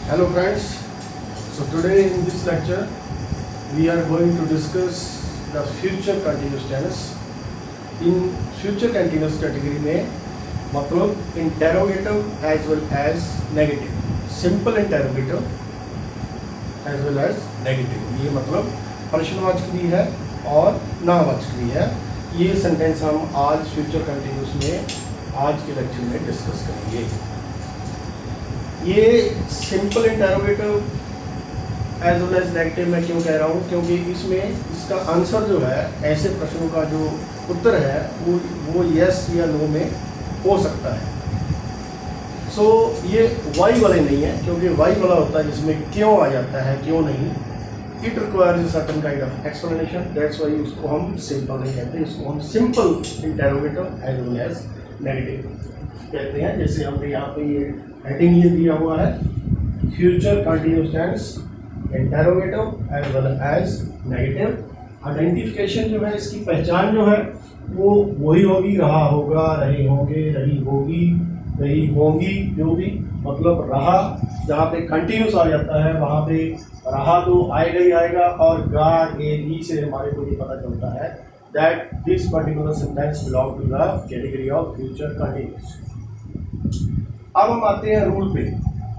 Hello friends, so today in this lecture we are going to discuss the future continuous tense. In future continuous category में मतलब interrogative as well as negative, simple interrogative as well as negative, ये मतलब प्रश्नवाचक भी है और नावाचक भी है। ये सेंटेंस हम आज फ्यूचर कंटिन्यूस में आज के लेक्चर में डिस्कस करेंगे। ये simple interrogative as well as negative मैं क्यों कह रहा हूँ, क्योंकि इसमें इसका आंसर जो है, ऐसे प्रश्नों का जो उत्तर है वो यस या नो में हो सकता है। सो ये वाई वाले नहीं है, क्योंकि वाई वाला होता है जिसमें क्यों आ जाता है, क्यों नहीं। It requires certain kind of explanation, that's why उसको हम सिंपल नहीं कहते, इसको हम simple interrogative as well as negative कहते हैं। जैसे हमने यहाँ पे ये हेडिंग ये दिया हुआ है, future continuous tense interrogative as well as negative. Identification जो है, इसकी पहचान जो है वो वही होगी, रहा होगा, रहे होंगे, रही होगी, रही होंगी, जो भी मतलब रहा जहाँ पे कंटिन्यूस आ जाता है वहाँ पे रहा तो आएगा ही आएगा, और गा ए बी से हमारे को ये पता चलता है that this particular sentence belong to the category of future continuous. अब हम आते हैं रूल पे।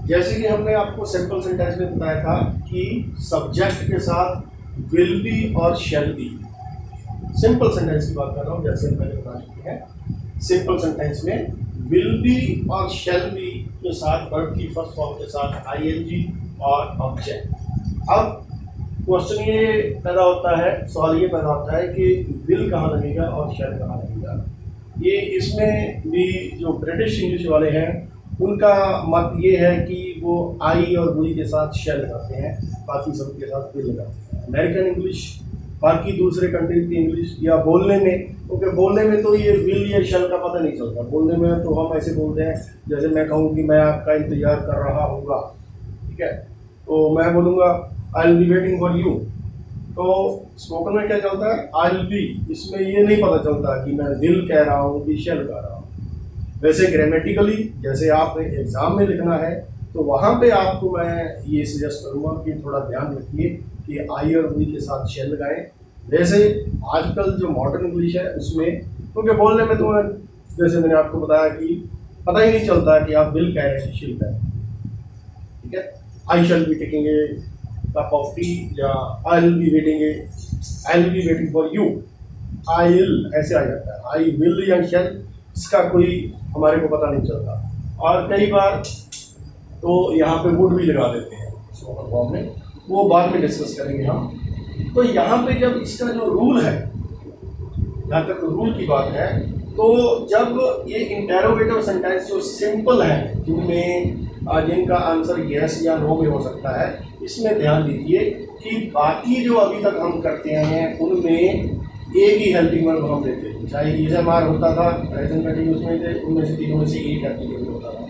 जैसे कि हमने आपको सिंपल सेंटेंस में बताया था कि सब्जेक्ट के साथ विल बी और शैल बी, सिंपल सेंटेंस की बात कर रहा हूँ, जैसे पहले बता चुके हैं। सिंपल सेंटेंस में विल बी और शैल बी के साथ वर्ब की फर्स्ट फॉर्म के साथ आईएनजी और ऑब्जेक्ट। अब क्वेश्चन ये पैदा होता है, सवाल ये पैदा होता है कि विल कहाँ लगेगा और शैल कहाँ लगेगा। ये इसमें भी जो ब्रिटिश इंग्लिश वाले हैं उनका मत ये है कि वो आई और बुई के साथ शैल लगाते हैं, बाकी सब के साथ विल लगाते हैं। अमेरिकन इंग्लिश, बाकी दूसरे कंट्री की इंग्लिश या बोलने में, क्योंकि बोलने में तो ये विल या शैल का पता नहीं चलता। बोलने में तो हम ऐसे बोलते हैं, जैसे मैं कहूँ कि मैं आपका इंतजार कर रहा हूँगा, ठीक है, तो मैं बोलूँगा आई will be waiting for you. तो स्पोकन में क्या चलता है, आई विल बी, इसमें ये नहीं पता चलता कि मैं विल कह रहा हूँ कि शैल कह रहा हूँ। वैसे ग्रामेटिकली जैसे आप एग्ज़ाम में लिखना है तो वहाँ पे आपको मैं ये सजेस्ट करूँगा कि थोड़ा ध्यान रखिए कि आई और वी के साथ शैल लगाएं। वैसे आजकल जो मॉडर्न इंग्लिश है उसमें, क्योंकि बोलने में तो जैसे मैंने आपको बताया कि पता ही नहीं चलता कि आप विल कह रहे हैं, शैल कह रहे हैं, ठीक है। I shall be taking a cup of tea, या I will be waiting for you. I will ऐसे आ जाता है, आई विल या शैल, इसका कोई हमारे को पता नहीं चलता। और कई बार तो यहाँ पे वुड भी लगा देते हैं स्पोकन फॉर्म में, वो बाद में डिस्कस करेंगे हम। तो यहाँ पे जब इसका जो रूल है, जहाँ तक रूल की बात है, तो जब ये इंटेरोगेटिव सेंटेंस जो सिंपल है, जिनका आंसर यस या नो में हो सकता है, इसमें ध्यान दीजिए कि बाकी जो अभी तक हम करते हैं उनमें एक ही हेल्पिंग वर्ब हम देते थे। चाहे इज़एमआर होता था, प्रेजेंट कंटिन्यूस में थे, उनमें से तीनों में से एक हेल्पिंग वर्ब होता था।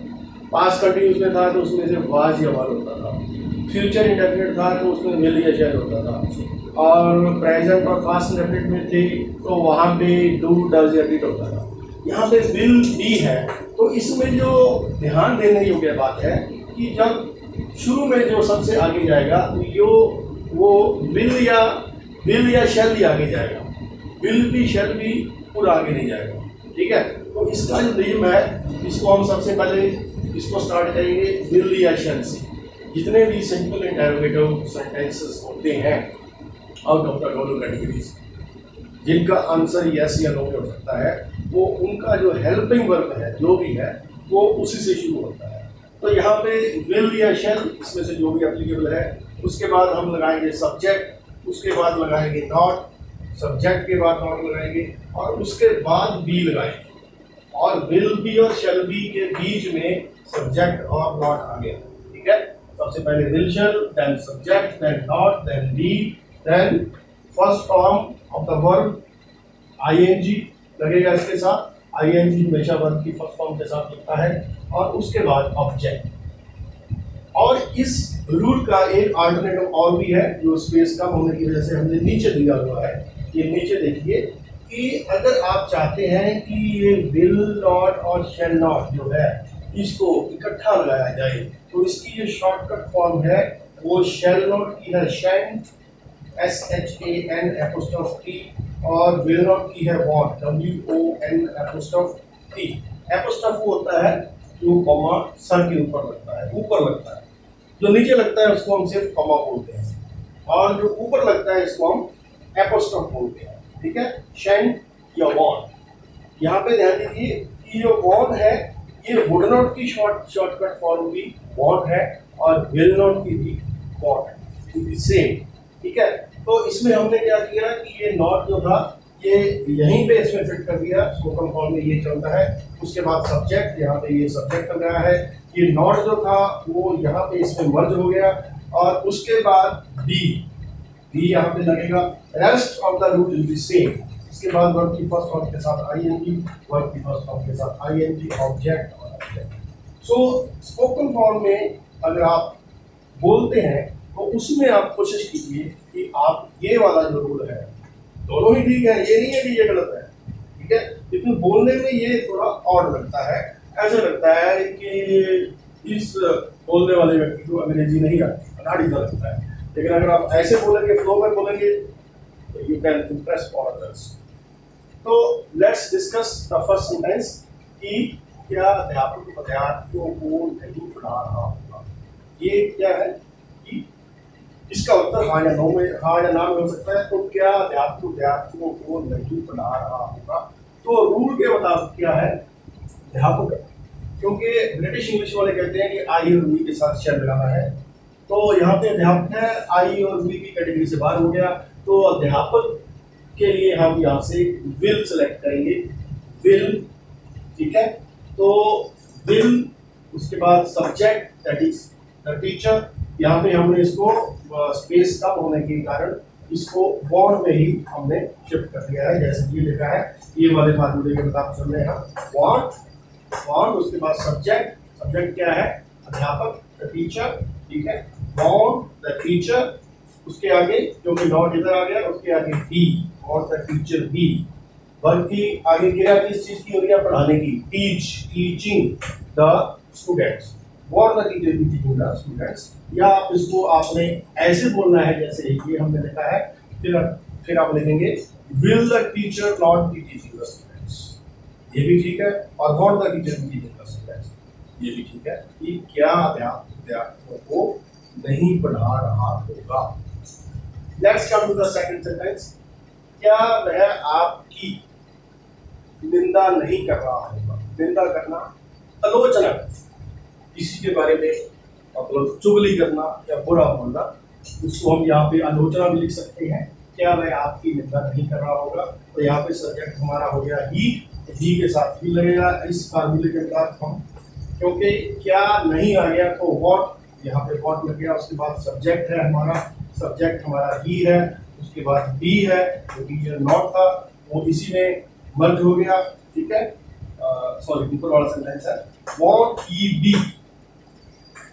पास्ट कंटिन्यूस में था तो उसमें से वाज या वर होता था। फ्यूचर इंडेफिनिट था तो उसमें विल या शैल होता था। और प्रेजेंट और पास्ट इंडेफिनिट में थे तो वहाँ पे डू, डज या डिड होता था। यहाँ पे विल बी है, तो इसमें जो ध्यान देने योग्य बात है कि जब शुरू में जो सबसे आगे जाएगा तो वो विल या शैल भी आगे जाएगा, विल भी शैल भी पूरा आगे नहीं जाएगा, ठीक है। तो इसका जो नियम है, इसको हम सबसे पहले इसको स्टार्ट करेंगे विल या शैल से। जितने भी सिंपल इंटरोगेटिव सेंटेंसेस होते हैं out of the following categories, जिनका आंसर यस या नो में हो सकता है, वो उनका जो हेल्पिंग वर्ब है जो भी है वो उसी से शुरू होता है। तो यहाँ पे विल या शैल, इसमें से जो भी एप्लीकेबल है, उसके बाद हम लगाएंगे सब्जेक्ट, उसके बाद लगाएंगे नॉट, सब्जेक्ट के बाद नॉट लगाएंगे, और उसके बाद बी लगाएंगे। और विल बी और शैल बी के बीच में सब्जेक्ट और नॉट आ गया, ठीक है। सबसे पहले will shall, then subject, then not, then be, then first form of the verb ING लगेगा इसके साथ। आईएनजी हमेशा वर्ब की फर्स्ट फॉर्म के साथ लगता है, और उसके बाद ऑब्जेक्ट। और इस रूल का एक अल्टरनेटिव और भी है, जो स्पेस कम होने की वजह से हमने नीचे दिया हुआ है। ये नीचे देखिए कि अगर आप चाहते हैं कि ये विल नॉट और शैल नॉट जो है इसको इकट्ठा लगाया जाए, तो इसकी जो शॉर्टकट फॉर्म है वो शैल नॉट की है शैन, SHAN एपोस्ट्रोफ टी, और विल नॉट की है want, WON apostrophe T. Apostrophe वो होता है जो कॉमा सर के ऊपर लगता है, ऊपर लगता है, जो नीचे लगता है उसको हम सिर्फ कॉमा बोलते हैं, और जो ऊपर लगता है इसको हम एपोस्ट्रोफ बोलते हैं। ठीक है, शैन या वॉन्ट। यहाँ पे ध्यान दीजिए कि जो वॉन्ट है ये वुड नॉट की शॉर्टकट फॉर्म भी वॉन्ट है, और विल नॉट की भी वॉन्ट है, सेम। ठीक है, तो इसमें हमने क्या किया कि ये नॉट जो था ये यहीं पे इसमें फिट कर दिया, स्पोकन फॉर्म में ये चलता है। उसके बाद सब्जेक्ट, यहाँ पे ये सब्जेक्ट लग रहा है, ये नॉट जो था वो यहाँ पे इसमें मर्ज हो गया, और उसके बाद बी यहाँ पे लगेगा। Rest of the rule is the same. इसके बाद वर्ब की फर्स्ट फॉर्म के साथ आईएनजी, वर्ब की फर्स्ट फॉर्म के साथ आईएनजी, ऑब्जेक्ट और ऑब्जेक्ट। सो स्पोकन फॉर्म में अगर आप बोलते हैं तो उसमें आप कोशिश कीजिए कि आप ये वाला जो रूल है, दोनों ही ठीक है, ये नहीं है कि ये गलत है, ठीक है, लेकिन बोलने में ये थोड़ा और लगता है। ऐसा लगता है कि इस बोलने वाले व्यक्ति को अंग्रेजी नहीं आती, अनाड़ी सा लगता है। लेकिन अगर आप ऐसे बोलेंगे, फ्लो में बोलेंगे, तो you can impress all others. तो let's discuss the first sentence कि क्या अध्यापक विद्यार्थियों को नहीं पढ़ा रहा होगा। ये क्या है कि इसका उत्तर हाँ या नो में, हाँ या ना में हो सकता है। तो क्या अध्यापक विद्यार्थियों को नहीं पढ़ा रहा होगा, तो रूल के मुताबिक क्या है, अध्यापक, क्योंकि ब्रिटिश इंग्लिश वाले कहते हैं कि आई और वी के साथ शैल लगाना है, तो यहाँ पे अध्यापक है, आई और वी की कैटेगरी से बाहर हो गया, तो अध्यापक के लिए हम यहाँ से विल सेलेक्ट करेंगे, विल। ठीक है, तो विल, उसके बाद subject that is the teacher. यहाँ पे हमने इसको स्पेस कम होने के कारण इसको वॉन्ट में ही हमने शिफ्ट कर दिया है, जैसे ये लिखा है, ये वाले फार्मूले के मुताबिक चल रहे हैं, वॉन्ट, वॉन्ट, उसके बाद सब्जेक्ट, सब्जेक्ट क्या है, अध्यापक, द टीचर। ठीक है, वॉन्ट द टीचर, उसके आगे जो कि नॉट इधर आ गया, उसके आगे बी, और द टीचर बी। वर्ब की आगे क्या किस चीज की हो गया, पढ़ाने की, टीच, टीचिंग द स्टूडेंट्स, और the teacher be teaching the students. या आप इसको आपने ऐसे बोलना है जैसे ये हमने लिखा है, फिर आप लिखेंगे will the teacher not be teaching the students, ये भी ठीक है, और want the teacher be teaching the students, ये भी ठीक है, कि क्या अध्यापक विद्यार्थियों को नहीं पढ़ा रहा होगा। Let's come to the second sentence, क्या वह आपकी निंदा नहीं कर रहा होगा। निंदा करना, आलोचना, किसी के बारे में मतलब चुगली करना या बुरा बोलना, उसको हम यहाँ पे आलोचना भी लिख सकते हैं। क्या वह आपकी निंदा नहीं कर रहा होगा, तो यहाँ पे सब्जेक्ट हमारा हो गया ही के साथ ही लगेगा इस फार्मूले के साथ हम, क्योंकि क्या नहीं आ गया तो व्हाट, यहाँ पे व्हाट लग गया। उसके बाद सब्जेक्ट है हमारा, सब्जेक्ट हमारा ही है, उसके बाद बी है, जो टीचर नॉट था वो इसी में मर्ज हो गया। ठीक है, सॉरी ऊपर वाला सेंटेंस है, वॉन्ट ही बी।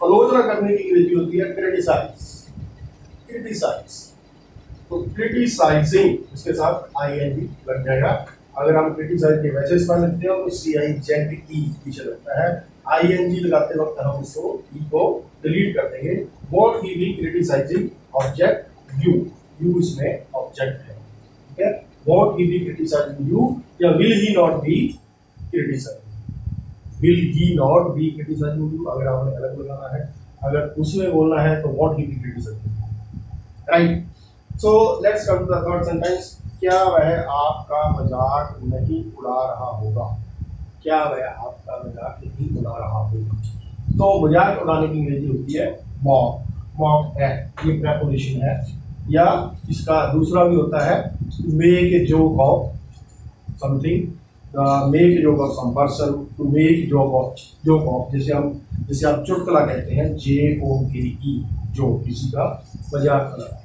आलोचना करने की अंग्रेजी होती है क्रिटिसाइज, क्रिटिसाइज, तो क्रिटिसाइजिंग इसके साथ आईएनजी लग जाएगा। अगर हम क्रिटिसाइज के वैसे स्पेल लिखते हो तो CIZE पीछे लगता है, आईएनजी लगाते वक्त हम इसको ई को डिलीट कर देंगे। Won't he be criticising object you, you इसमें ऑब्जेक्ट है। ठीक है, won't he be criticising you, या will he not be criticising, will he not be criticising you अगर आपने अलग लगाना है, अगर उसमें बोलना है तो won't he be criticising, right. So let's come to the third sentence, क्या वह आपका मजाक नहीं उड़ा रहा होगा। क्या वह आपका मजाक नहीं उड़ा रहा होगा, तो मजाक उड़ाने की अंग्रेजी होती है मॉक, मॉक है, ये प्रेपोजिशन है। या इसका दूसरा भी होता है make a joke of something, make a joke of some person, to make joke of, जैसे आप चुटकुला कहते हैं, JOKE, जो किसी का मजाक उड़ाना।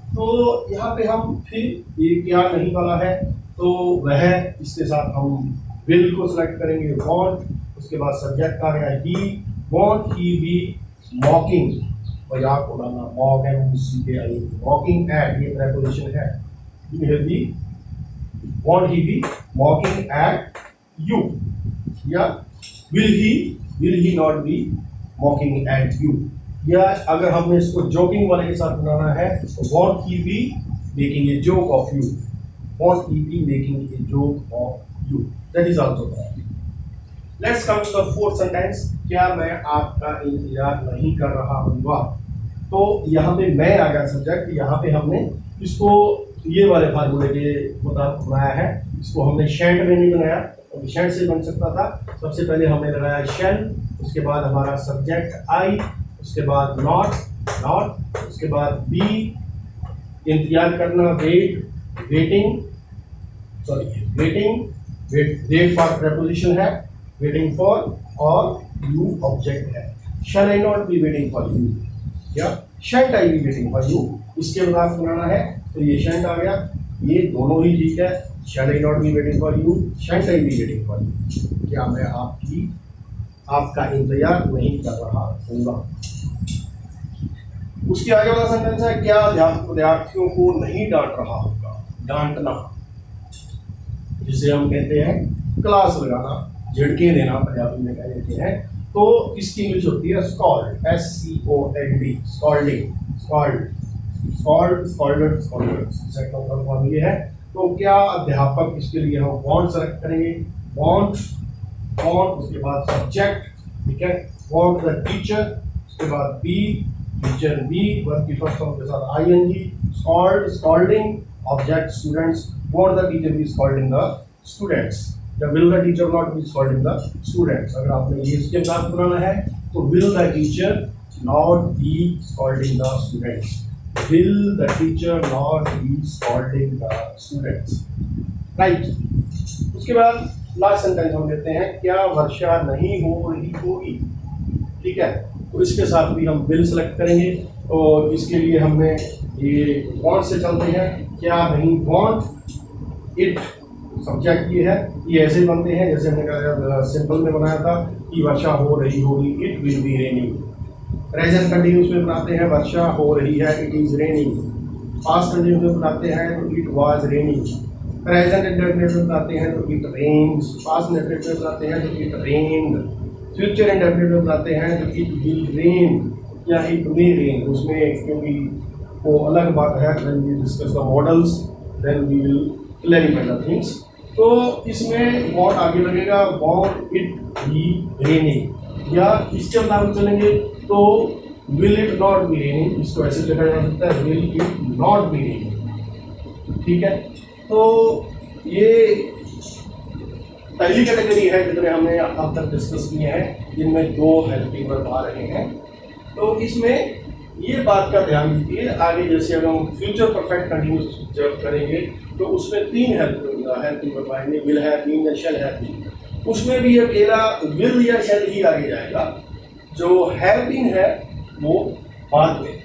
तो यहाँ पे हम फिर ये क्या नहीं वाला है, तो वह, इसके साथ हम विल को सिलेक्ट करेंगे, वॉन्ट, उसके बाद सब्जेक्ट आ गया ही, वॉन्ट ही बी मॉकिंग, मजाक उड़ाना, मॉक है मॉकिंग एट, ये प्रेपोजिशन है, be won't he be mocking at you, या will he will he not be mocking at you, या अगर हमने इसको जोकिंग वाले के साथ बनाना है तो won't he be making a joke of you, won't he be making a joke of you, that is also correct. Let's come to the fourth sentence, क्या मैं आपका इंतजार नहीं कर रहा हूँगा। तो यहाँ पे मैं आ गया सब्जेक्ट, यहाँ पे हमने इसको ये वाले फार्मूले के मुताबिक बनाया है, इसको हमने शैंड में नहीं बनाया, तो शैंड से बन सकता था। सबसे पहले हमने लगाया शैल, उसके बाद हमारा सब्जेक्ट आई, उसके बाद नॉट, उसके बाद बी, इंतजार करना वेटिंग फॉर प्रपोजिशन है, वेटिंग फॉर, और यू ऑब्जेक्ट है। Shall I not be waiting for you, या shan't I be waiting for you, इसके बाद बनाना है तो ये शैंट आ गया, ये दोनों ही ठीक है। Shall I not be waiting for you, shan't I be waiting for you, क्या मैं आपका इंतजार नहीं कर रहा हूँगा। उसके आगे वाला सेंटेंस है, क्या विद्यार्थियों को नहीं डांट रहा होगा। डांटना जिसे हम कहते हैं क्लास लगाना, झिड़के देना पंजाबी में कह देते हैं, तो इसकी इंग्लिश होती है स्कॉल्ड, SCOLD, स्कॉल्डेड ये है। तो क्या अध्यापक, इसके लिए हम वांट सेलेक्ट करेंगे, वांट, उसके बाद सब्जेक्ट, ठीक है, वांट द टीचर, उसके बाद बी, टीचर बी, वर्ब की फर्स्ट फॉर्म के साथ ING, scolding, object students, won't the teacher be scolding the students, या will the teacher not be scolding the students. अगर आपने ये इसके साथ बनाना है तो will the teacher not be scolding the students, will the teacher not be scolding the students, right। उसके बाद लास्ट सेंटेंस हम लेते हैं, क्या वर्षा नहीं हो रही होगी, ठीक है, तो इसके साथ भी हम will सेलेक्ट करेंगे। और इसके लिए हमने ये want से चलते हैं, क्या नहीं want it, सब्जेक्ट ये है, ये ऐसे बनते हैं जैसे हमने सिंपल में बनाया था कि वर्षा हो रही होगी, it will be raining. Present continuous में बनाते हैं, वर्षा हो रही है, it is raining. Past continuous में बनाते हैं तो it was raining. Present indefinite में बनाते हैं तो इट रेन्स। पास्ट इंडेफिनिट में बनाते हैं तो इट रेन्ड। फ्यूचर इंडेफिनिट में बनाते हैं तो इट विल रेन या इट मे रेन। उसमें क्योंकि वो अलग बात है, when we discuss the models then we will clarify the things. तो इसमें वॉट आगे लगेगा, वॉट इट बी रेनिंग, या इसके नाम चलेंगे तो will it not be raining, इसको ऐसे लिखा जा सकता है will it not be raining, ठीक है। तो ये पहली कैटेगरी है जितने हमने अब तक डिस्कस किए हैं, जिनमें दो हेल्पिंग वर्ब आ रहे हैं। तो इसमें ये बात का ध्यान दीजिए, आगे जैसे अगर हम फ्यूचर परफेक्ट कंटिन्यूस जब करेंगे तो उसमें तीन हेल्पिंग वर्ब आएंगे, विल हैव बीन या शैल हैव बीन। उसमें भी अकेला विल या शैल ही आगे जाएगा, जो हैव बीन है वो बाद में।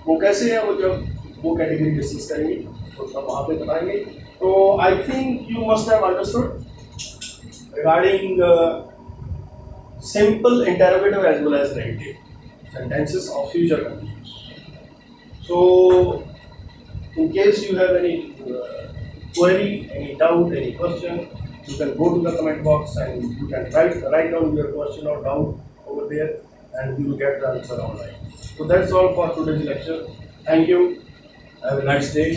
वो कैसे है, वो जब वो कैटेगरी डिस्कस करेंगे तो सब वहाँ पे बताएंगे। तो I think you must have understood regarding simple interrogative as well as negative sentences of future continuous. So, in case you have any query, any doubt, any question, you can go to the comment box and you can write down your question or doubt over there, and you will get the answer online. So that's all for today's lecture. Thank you. Have a nice day.